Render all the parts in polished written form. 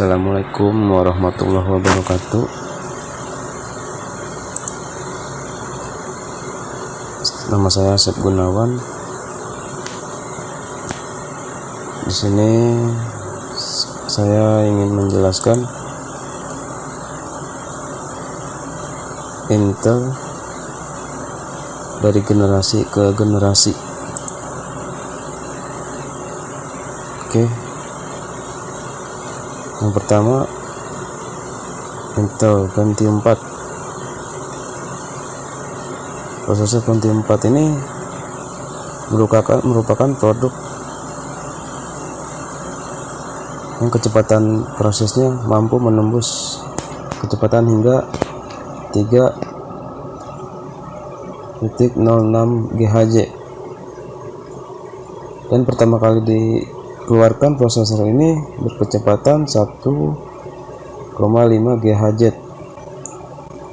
Assalamualaikum warahmatullahi wabarakatuh. Nama saya Asep Gunawan. Di sini saya ingin menjelaskan Intel dari generasi ke generasi. Oke. Yang pertama, Intel Pentium 4. Prosesor Pentium 4 ini merupakan produk yang kecepatan prosesnya mampu menembus kecepatan hingga 3.06 GHz. Dan pertama kali dikeluarkan prosesor ini berkecepatan 1,5 GHz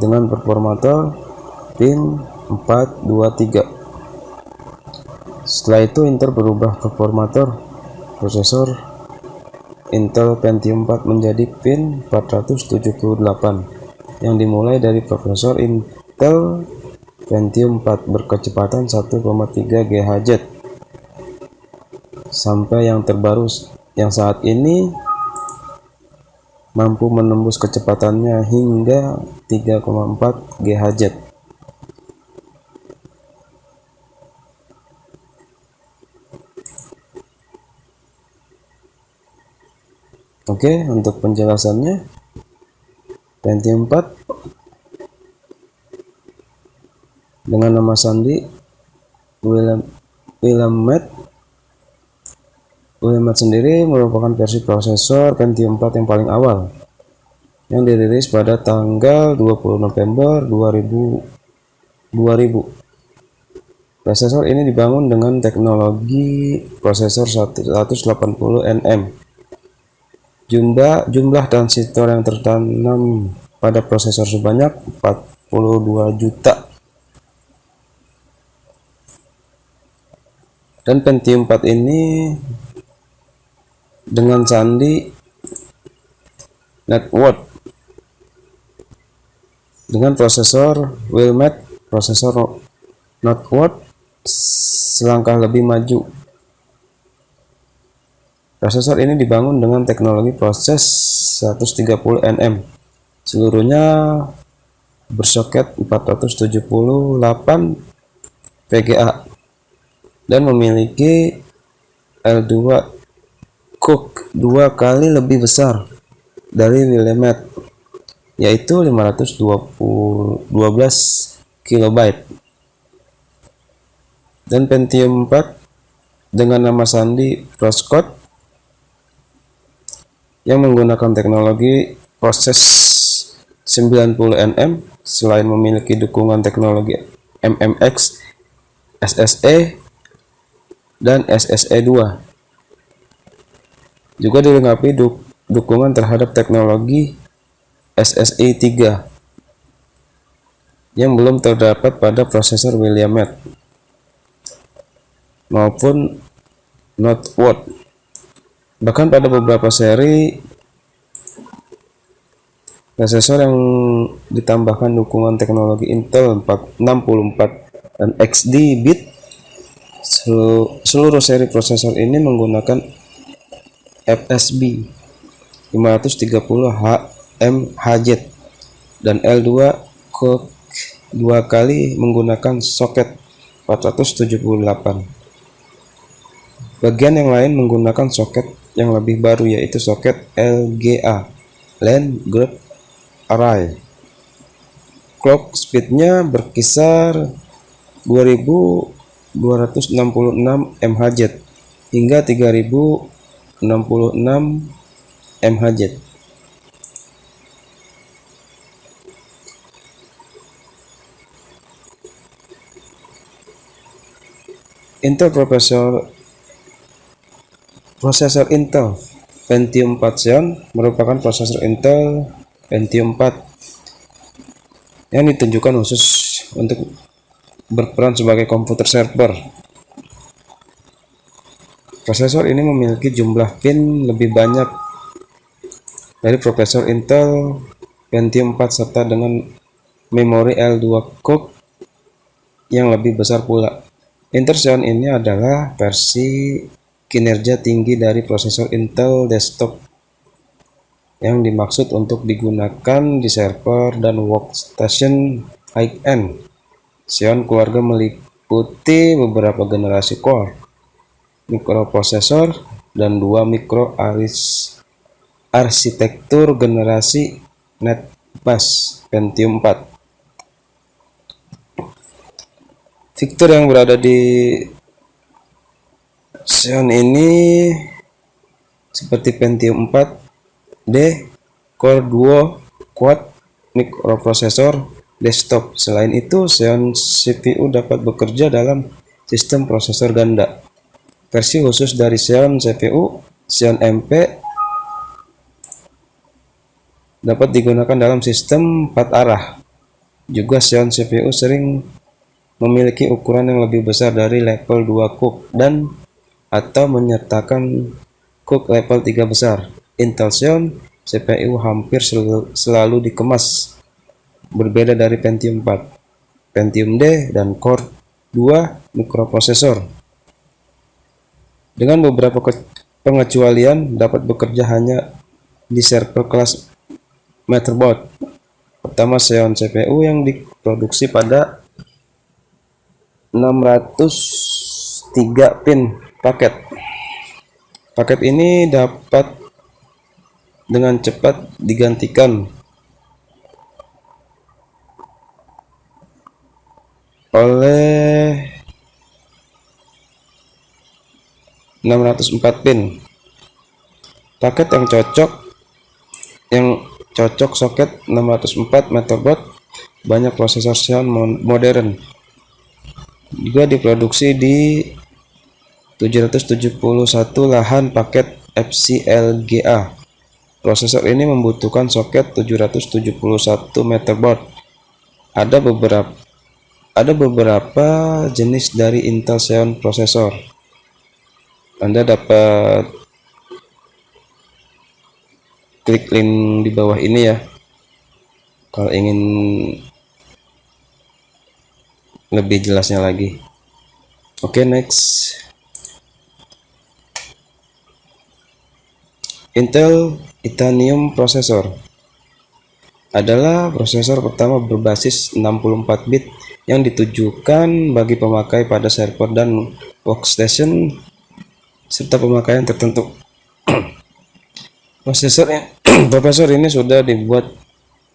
dengan performator pin 423. Setelah itu Intel berubah performator prosesor Intel Pentium 4 menjadi pin 478 yang dimulai dari prosesor Intel Pentium 4 berkecepatan 1,3 GHz sampai yang terbaru yang saat ini mampu menembus kecepatannya hingga 3,4 GHz. Oke, untuk penjelasannya, Pentium 4 dengan nama sandi Willamette sendiri merupakan versi prosesor Pentium 4 yang paling awal yang dirilis pada tanggal 20 November 2000. Prosesor ini dibangun dengan teknologi prosesor 180 nm. Jumlah transistor yang tertanam pada prosesor sebanyak 42 juta. Dan Pentium 4 ini dengan sandi network dengan prosesor Willamette prosesor network selangkah lebih maju. Prosesor ini dibangun dengan teknologi proses 130 nm. Seluruhnya bersoket 478 VGA dan memiliki L2 cook 2 kali lebih besar dari Willamette, yaitu 512 KB. Dan Pentium 4 dengan nama sandi Roscott yang menggunakan teknologi proses 90 nm selain memiliki dukungan teknologi MMX, SSE, dan SSE2, juga dilengkapi dukungan terhadap teknologi SSE3 yang belum terdapat pada prosesor Willamette maupun Northwood. Bahkan pada beberapa seri prosesor yang ditambahkan dukungan teknologi Intel 64 dan XD bit, seluruh seri prosesor ini menggunakan FSB 530 HMHz dan L2 cook 2 kali menggunakan soket 478. Bagian yang lain menggunakan soket yang lebih baru, yaitu soket LGA Land Graph Array. Clock speednya berkisar 2266 MHz hingga 3066 MHz. Intel Prosesor Intel Pentium 4 Xeon merupakan prosesor Intel Pentium 4 yang ditunjukkan khusus untuk berperan sebagai komputer server. Prosesor ini memiliki jumlah pin lebih banyak dari prosesor Intel Pentium 4 serta dengan memori L2 core yang lebih besar pula. Intel Xeon ini adalah versi kinerja tinggi dari prosesor Intel desktop yang dimaksud untuk digunakan di server dan workstation high-end. Xeon keluarga meliputi beberapa generasi core, mikroprosesor, dan dua arsitektur generasi NetBus Pentium 4. Fitur yang berada di Xeon ini seperti Pentium 4D, Core Duo, Quad, mikroprosesor, desktop. Selain itu, Xeon CPU dapat bekerja dalam sistem prosesor ganda. Versi khusus dari Xeon CPU, Xeon MP, dapat digunakan dalam sistem 4 arah. Juga Xeon CPU sering memiliki ukuran yang lebih besar dari level 2 CUC dan atau menyertakan CUC level 3 besar. Intel Xeon CPU hampir selalu dikemas berbeda dari Pentium 4, Pentium D, dan Core 2 mikroprosesor. Dengan beberapa pengecualian dapat bekerja hanya di server kelas motherboard. Pertama, Xeon CPU yang diproduksi pada 603 pin paket. Paket ini dapat dengan cepat digantikan oleh 604 pin. Paket yang cocok soket 604 motherboard. Banyak prosesor Xeon modern juga diproduksi di 771 lahan paket FCLGA. Prosesor ini membutuhkan soket 771 motherboard. Ada beberapa jenis dari Intel Xeon prosesor. Anda dapat klik link di bawah ini ya kalau ingin lebih jelasnya lagi. Oke, next. Intel Itanium Processor adalah prosesor pertama berbasis 64 bit yang ditujukan bagi pemakai pada server dan workstation serta pemakaian tertentu. Prosesor ini sudah dibuat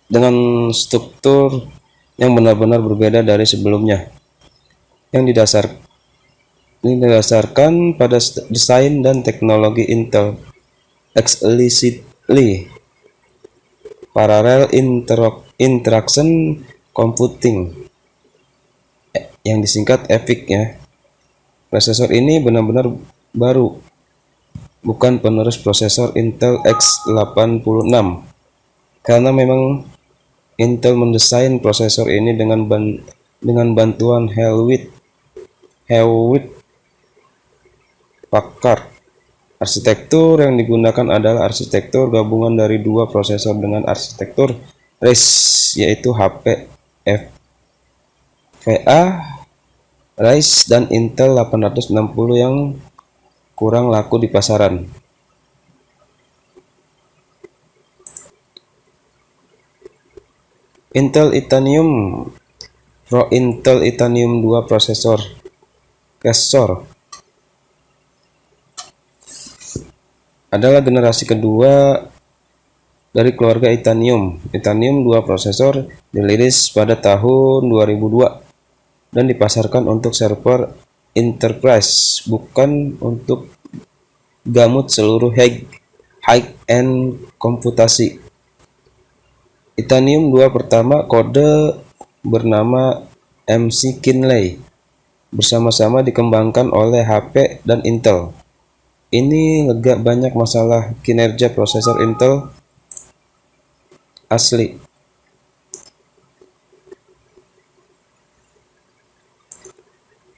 dengan struktur yang benar-benar berbeda dari sebelumnya, yang didasarkan pada desain dan teknologi Intel Explicitly Parallel Interaction Computing yang disingkat EPIC ya. Prosesor ini benar-benar baru, bukan penerus prosesor Intel x86, karena memang Intel mendesain prosesor ini dengan bantuan Hewitt Packard. Arsitektur yang digunakan adalah arsitektur gabungan dari dua prosesor dengan arsitektur RISC, yaitu HP FVA RISC dan Intel 860 yang kurang laku di pasaran. Intel Itanium Pro Intel Itanium 2 prosesor adalah generasi kedua dari keluarga Itanium. Itanium 2 prosesor dirilis pada tahun 2002 dan dipasarkan untuk server enterprise, bukan untuk gamut seluruh high-end komputasi. Itanium 2 pertama kode bernama MC Kinley bersama-sama dikembangkan oleh HP dan Intel. Ini lega banyak masalah kinerja prosesor Intel asli.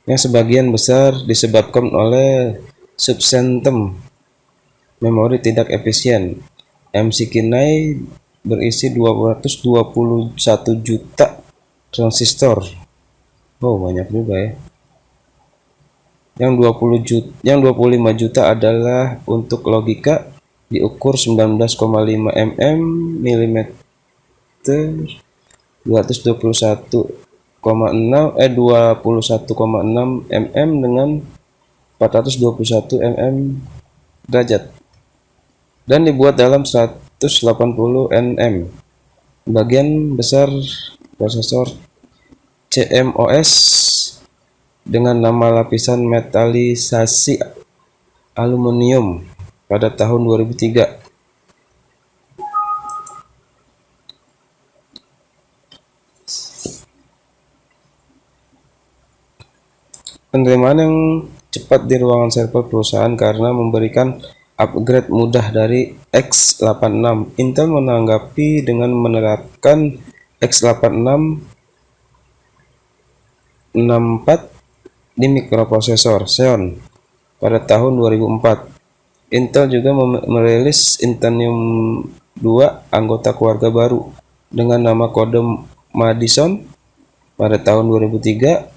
Yang sebagian besar disebabkan oleh subsystem memori tidak efisien. MCK9 berisi 221 juta transistor. Oh, banyak juga ya. Yang 25 juta adalah untuk logika, diukur 19,5 mm, 21,6 mm dengan 421 mm derajat, dan dibuat dalam 180 nm. Bagian besar prosesor CMOS dengan nama lapisan metalisasi aluminium pada tahun 2003. Penerimaan yang cepat di ruangan server perusahaan karena memberikan upgrade mudah dari x86. Intel menanggapi dengan menerapkan x86 64 di mikroprosesor Xeon pada tahun 2004. Intel juga merilis Intanium 2 anggota keluarga baru dengan nama kode Madison pada tahun 2003.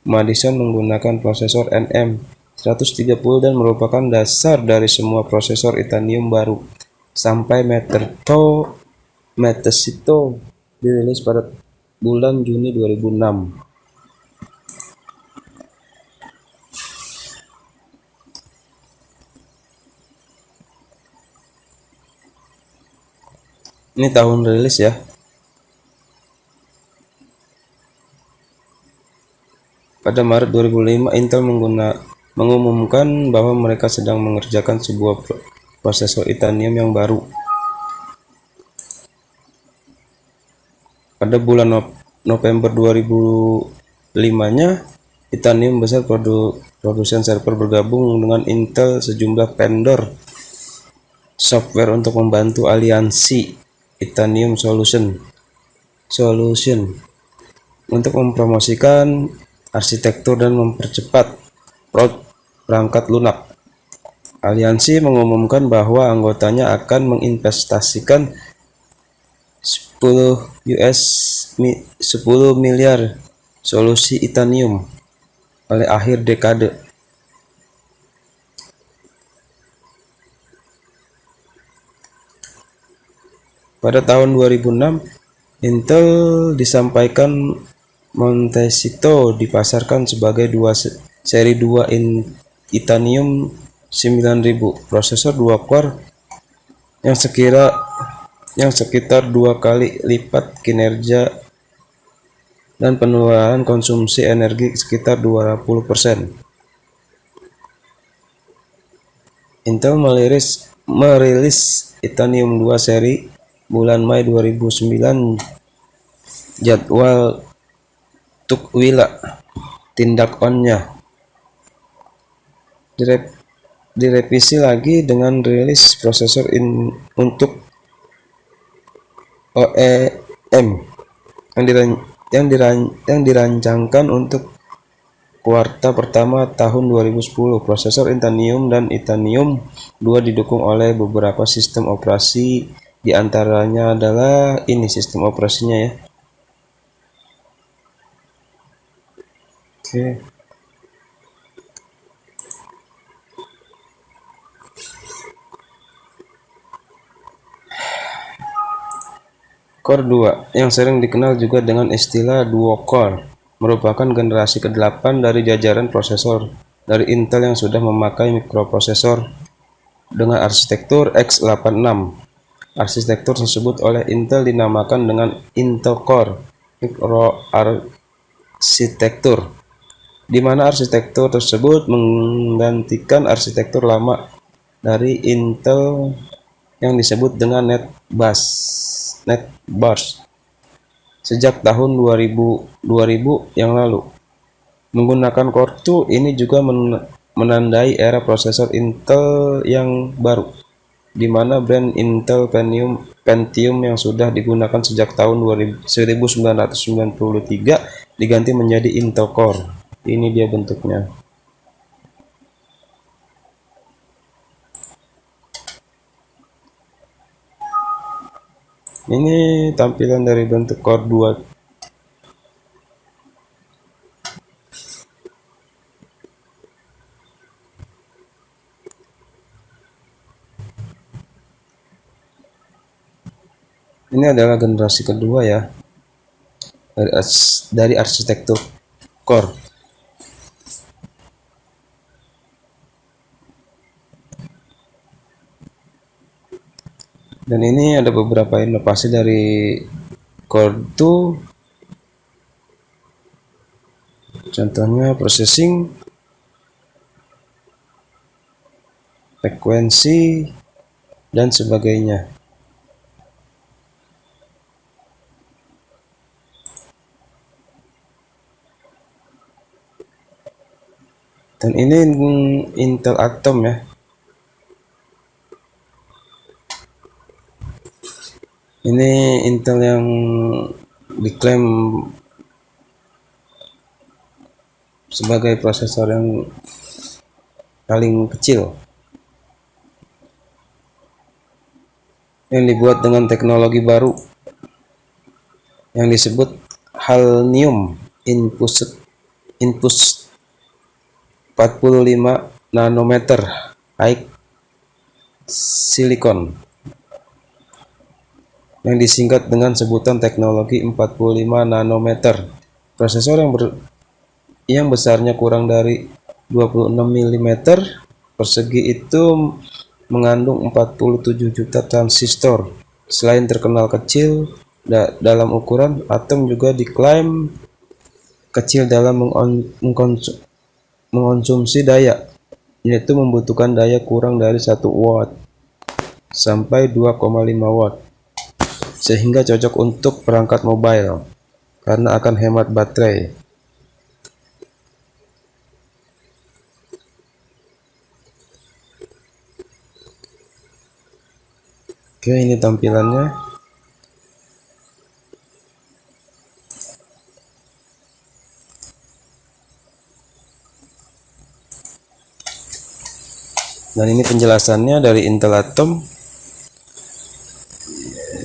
Madison menggunakan prosesor NM130 dan merupakan dasar dari semua prosesor Itanium baru sampai Metacito dirilis pada bulan Juni 2006. Ini tahun rilis ya. Pada Maret 2005, Intel mengumumkan bahwa mereka sedang mengerjakan sebuah prosesor Itanium yang baru. Pada bulan November 2005-nya, Itanium besar produsen server bergabung dengan Intel sejumlah vendor software untuk membantu aliansi Itanium Solution untuk mempromosikan arsitektur dan mempercepat perangkat lunak. Aliansi mengumumkan bahwa anggotanya akan menginvestasikan 10 miliar solusi Itanium oleh akhir dekade. Pada tahun 2006, Intel disampaikan Montecito dipasarkan sebagai seri 2 Itanium 9000, prosesor 2 core yang sekitar 2 kali lipat kinerja dan penularan konsumsi energi sekitar 20%. Intel merilis Itanium 2 seri bulan Mei 2009. Jadwal tukwila tindak onnya direvisi lagi dengan rilis prosesor untuk OEM yang dirancangkan untuk kuartal pertama tahun 2010. Prosesor Itanium dan Itanium 2 didukung oleh beberapa sistem operasi, di antaranya adalah ini sistem operasinya ya. Oke. Core 2, yang sering dikenal juga dengan istilah dual core, merupakan generasi ke-8 dari jajaran prosesor dari Intel yang sudah memakai mikroprosesor dengan arsitektur x86. Arsitektur tersebut oleh Intel dinamakan dengan Intel Core Microarchitecture, di mana arsitektur tersebut menggantikan arsitektur lama dari Intel yang disebut dengan NetBus sejak tahun 2000 yang lalu. Menggunakan Core 2 ini juga menandai era prosesor Intel yang baru, di mana brand Intel Pentium yang sudah digunakan sejak tahun 1993 diganti menjadi Intel Core. Ini dia bentuknya. Ini tampilan dari bentuk Core 2. Ini adalah generasi kedua ya dari arsitektur Core. Dan ini ada beberapa inovasi dari Core 2, contohnya processing, frekuensi, dan sebagainya. Dan ini Intel Atom ya. Ini Intel yang diklaim sebagai prosesor yang paling kecil, yang dibuat dengan teknologi baru yang disebut Hafnium Infused 45 nanometer high silicon, yang disingkat dengan sebutan teknologi 45 nanometer. Prosesor yang besarnya kurang dari 26 mm persegi itu mengandung 47 juta transistor. Selain terkenal kecil dalam ukuran, Atom juga diklaim kecil dalam mengonsumsi daya, yaitu membutuhkan daya kurang dari 1 watt sampai 2,5 watt, sehingga cocok untuk perangkat mobile karena akan hemat baterai. Oke, ini tampilannya. Dan ini penjelasannya dari Intel Atom.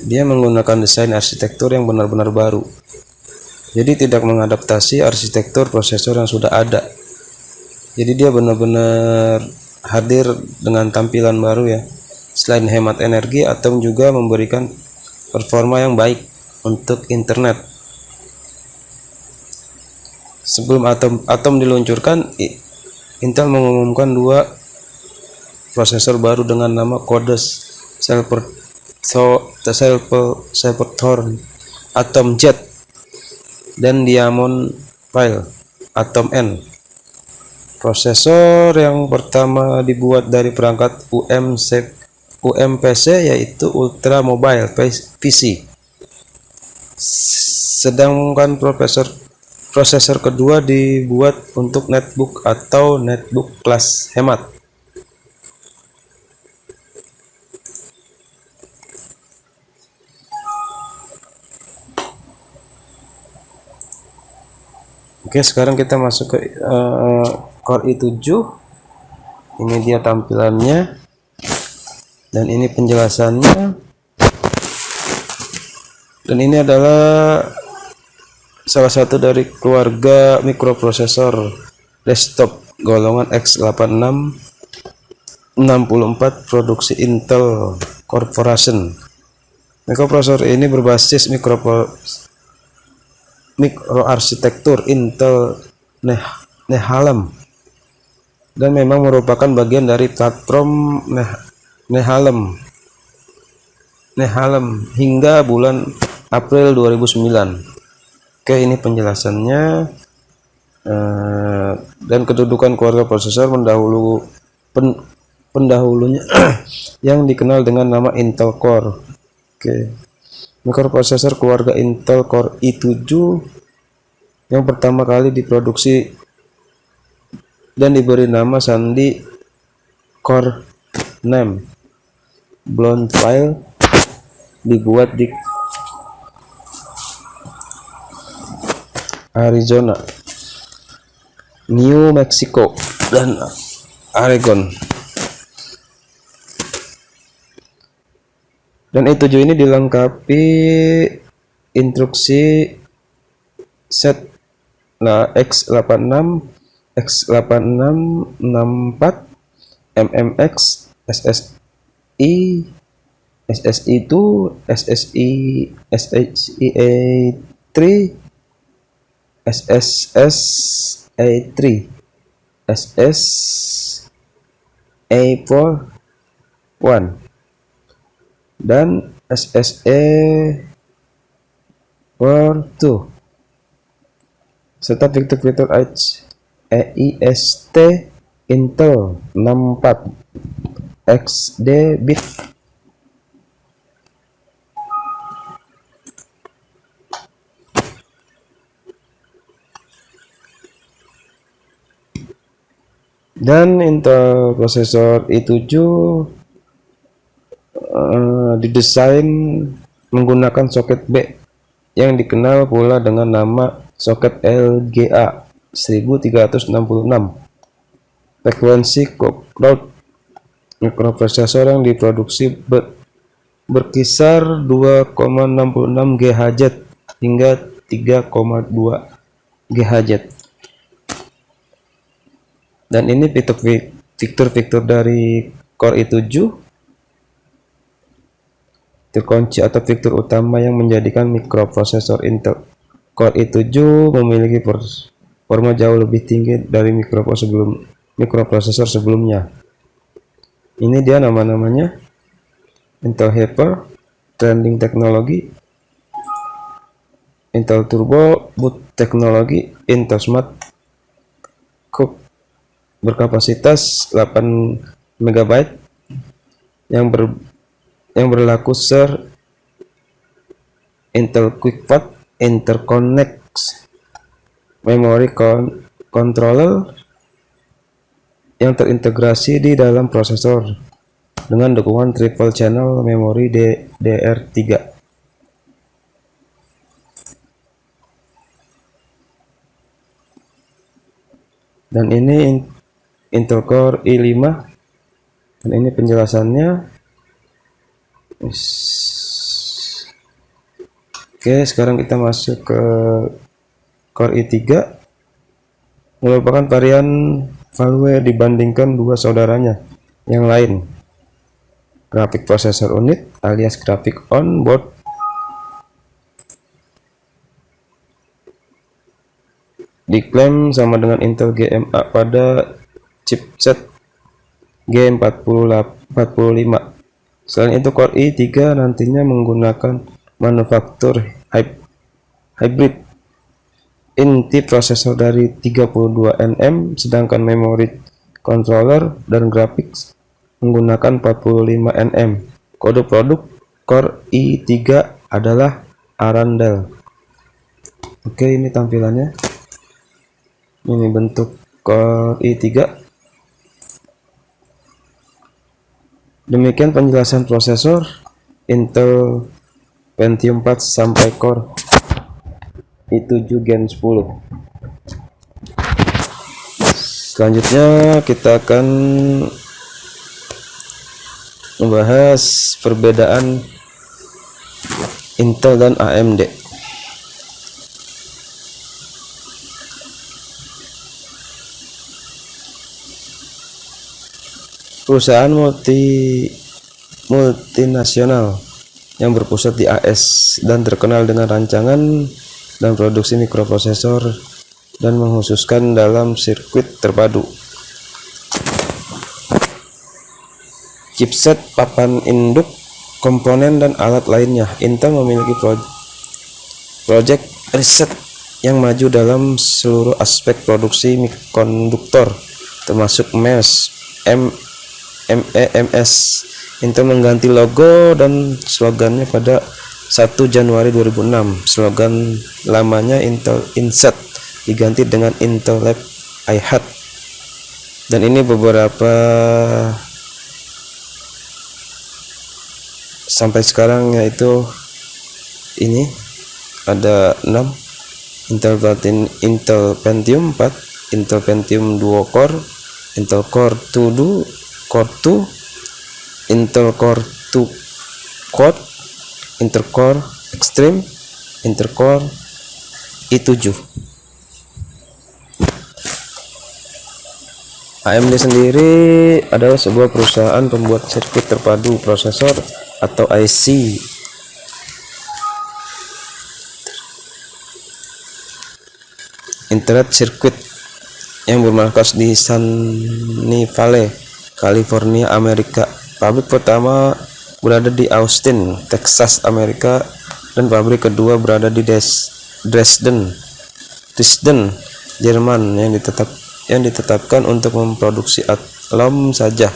Dia menggunakan desain arsitektur yang benar-benar baru. Jadi tidak mengadaptasi arsitektur prosesor yang sudah ada. Jadi dia benar-benar hadir dengan tampilan baru ya. Selain hemat energi, Atom juga memberikan performa yang baik untuk internet. Sebelum Atom diluncurkan, Intel mengumumkan 2 prosesor baru dengan nama Codes Silverthorne Atom Jet dan Diamond File Atom N. Prosesor yang pertama dibuat dari perangkat UMPC yaitu Ultra Mobile PC. Sedangkan prosesor kedua dibuat untuk netbook atau netbook kelas hemat. Oke, sekarang kita masuk ke Core i7. Ini dia tampilannya, dan ini penjelasannya. Dan ini adalah salah satu dari keluarga mikroprosesor desktop golongan x86-64 produksi Intel Corporation. Mikroprosesor ini berbasis mikroarsitektur Intel Nehalem dan memang merupakan bagian dari platform Nehalem hingga bulan April 2009. Oke, ini penjelasannya. Dan kedudukan keluarga prosesor pendahulunya yang dikenal dengan nama Intel Core. Oke. Mikroprosesor keluarga Intel Core i7 yang pertama kali diproduksi dan diberi nama sandi Core Name Blonde File dibuat di Arizona, New Mexico, dan Oregon. Dan i7 ini dilengkapi instruksi set x86, x8664, MMX, SSI, SSI2, SSI, SSIA3, SSSA3, SSA41, dan SSA42, serta fitur-fitur EIST Intel 64 XD bit. Dan Intel prosesor i7 didesain menggunakan soket B yang dikenal pula dengan nama soket LGA 1366. Frekuensi clock mikroprosesor yang diproduksi berkisar 2,66 GHz hingga 3,2 GHz. Dan ini fitur-fitur dari Core i7. Terkunci atau fitur utama yang menjadikan mikroprosesor Intel Core i7 memiliki performa jauh lebih tinggi dari mikroprosesor sebelumnya. Ini dia nama-namanya: Intel Hyper, Trending Technology, Intel Turbo Boot Technology, Intel Smart Cube berkapasitas 8 MB yang berlaku Intel QuickPath Interconnect Memory Controller yang terintegrasi di dalam prosesor dengan dukungan triple channel memori DDR3. Dan ini Intel Core i5, dan ini penjelasannya. Oke, sekarang kita masuk ke Core i3. Merupakan varian Valve dibandingkan dua saudaranya yang lain. Graphic Processor Unit alias Graphic On Board diklaim sama dengan Intel GMA pada chipset G45. Selain itu, Core i3 nantinya menggunakan manufaktur hybrid inti prosesor dari 32 nm, sedangkan memori controller dan graphics menggunakan 45 nm. Kode produk Core i3 adalah Arendelle. Oke, ini tampilannya. Ini bentuk Core i3. Demikian penjelasan prosesor Intel Pentium 4 sampai Core i7 Gen 10. Selanjutnya kita akan membahas perbedaan Intel dan AMD. Perusahaan multinasional yang berpusat di AS dan terkenal dengan rancangan dan produksi mikroprosesor dan mengkhususkan dalam sirkuit terpadu, chipset, papan induk, komponen, dan alat lainnya. Intel memiliki proyek riset yang maju dalam seluruh aspek produksi mikroduktor, termasuk MEMS. Intel mengganti logo dan slogannya pada 1 Januari 2006. Slogan lamanya Intel Inside diganti dengan Intel Lab iHat. Dan ini beberapa sampai sekarang, yaitu ini ada 6: Intel Pentium 4, Intel Pentium Duo Core, Intel Core 2, Intel Core quad, intercore extreme, intercore i7. AMD sendiri adalah sebuah perusahaan pembuat sirkuit terpadu prosesor atau IC. Internet Circuit yang bermarkas di Sunny Valley, California, Amerika. Pabrik pertama berada di Austin, Texas, Amerika, dan pabrik kedua berada di Dresden, Jerman, yang ditetapkan untuk memproduksi alarm saja.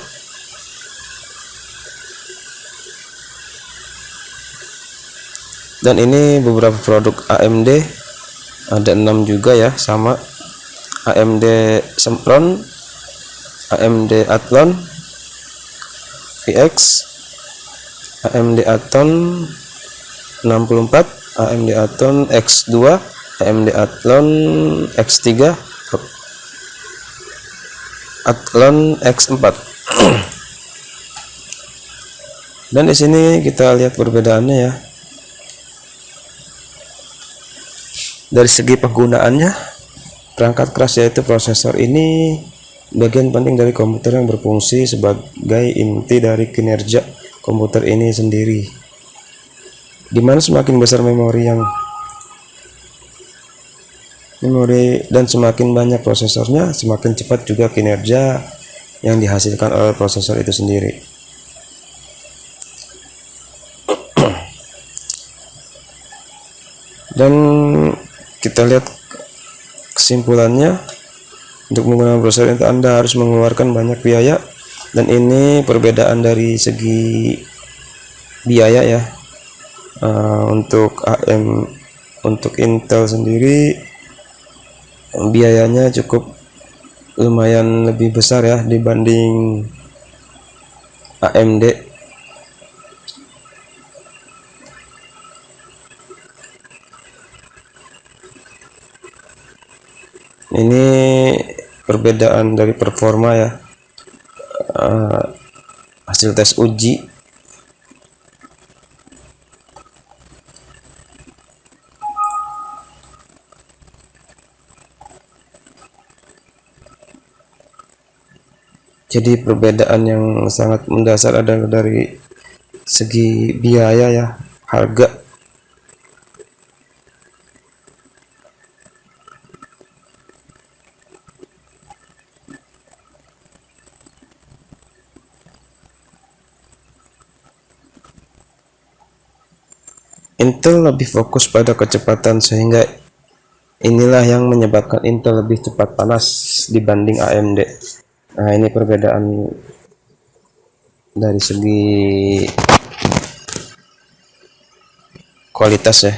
Dan ini beberapa produk AMD, ada 6 juga ya, sama AMD Sempron, AMD Athlon VX, AMD Athlon 64, AMD Athlon X2, AMD Athlon X3, Athlon X4. Dan di sini kita lihat perbedaannya ya. Dari segi penggunaannya, perangkat keras yaitu prosesor ini bagian penting dari komputer yang berfungsi sebagai inti dari kinerja komputer ini sendiri. Dimana semakin besar memori dan semakin banyak prosesornya, semakin cepat juga kinerja yang dihasilkan oleh prosesor itu sendiri. Dan kita lihat kesimpulannya, untuk menggunakan prosesor itu Anda harus mengeluarkan banyak biaya, dan ini perbedaan dari segi biaya ya. Untuk Intel sendiri biayanya cukup lumayan lebih besar ya dibanding AMD. Ini perbedaan dari performa ya, hasil tes uji. Jadi perbedaan yang sangat mendasar adalah dari segi biaya ya, harga. Intel lebih fokus pada kecepatan, sehingga inilah yang menyebabkan Intel lebih cepat panas dibanding AMD. Nah, ini perbedaan dari segi kualitas ya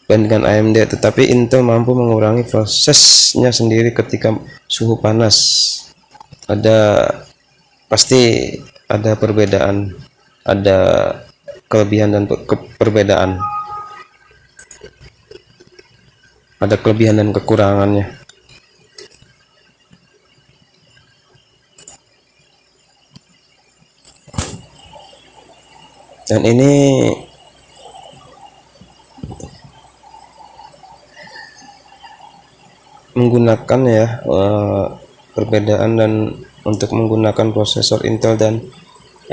dibandingkan AMD, tetapi Intel mampu mengurangi prosesnya sendiri ketika suhu panas. Pasti ada perbedaan, ada kelebihan dan perbedaan, ada kelebihan dan kekurangannya. Dan ini menggunakan ya perbedaan, dan untuk menggunakan prosesor Intel dan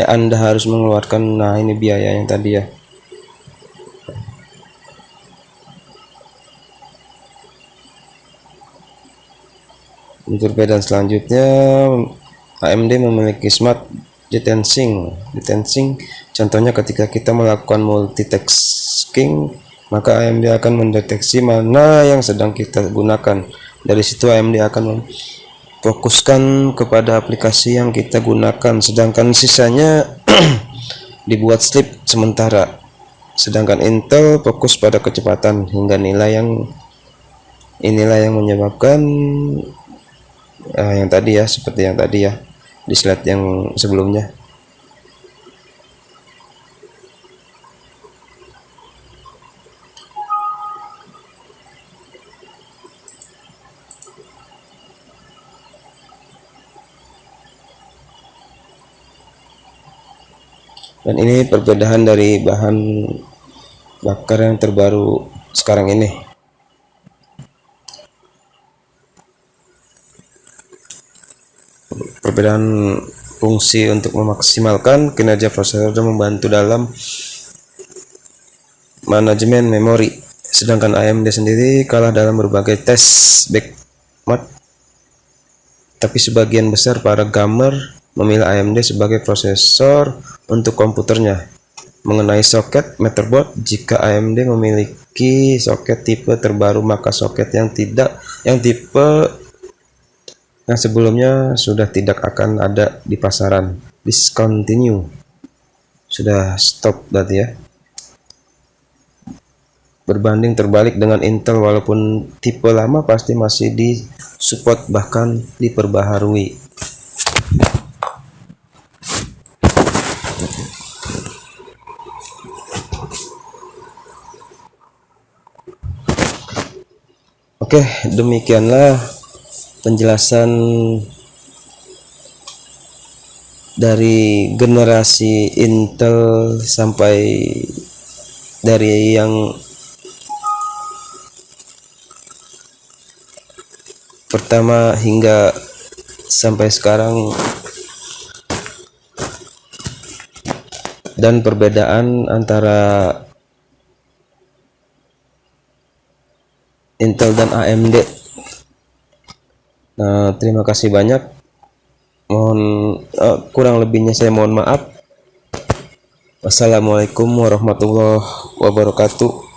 Anda harus mengeluarkan, nah ini biaya yang tadi ya. Untuk perbedaan selanjutnya, AMD memiliki smart detensing. Contohnya ketika kita melakukan multitasking, maka AMD akan mendeteksi mana yang sedang kita gunakan. Dari situ AMD akan fokuskan kepada aplikasi yang kita gunakan, sedangkan sisanya dibuat sleep sementara. Sedangkan Intel fokus pada kecepatan hingga inilah yang menyebabkan yang tadi ya, seperti yang tadi ya di slide yang sebelumnya. Dan ini perbedaan dari bahan bakar yang terbaru sekarang ini. Perbedaan fungsi untuk memaksimalkan kinerja prosesor dan membantu dalam manajemen memori. Sedangkan AMD sendiri kalah dalam berbagai tes benchmark, tapi sebagian besar para gamer memilih AMD sebagai prosesor untuk komputernya. Mengenai soket motherboard, jika AMD memiliki soket tipe terbaru, maka soket yang tipe yang sebelumnya sudah tidak akan ada di pasaran. Discontinue, sudah stop berarti ya. Berbanding terbalik dengan Intel, walaupun tipe lama pasti masih di support bahkan diperbaharui. Oke, demikianlah penjelasan dari generasi Intel sampai dari yang pertama hingga sampai sekarang, dan perbedaan antara Intel dan AMD. Nah, terima kasih banyak. Kurang lebihnya saya mohon maaf. Wassalamualaikum warahmatullahi wabarakatuh.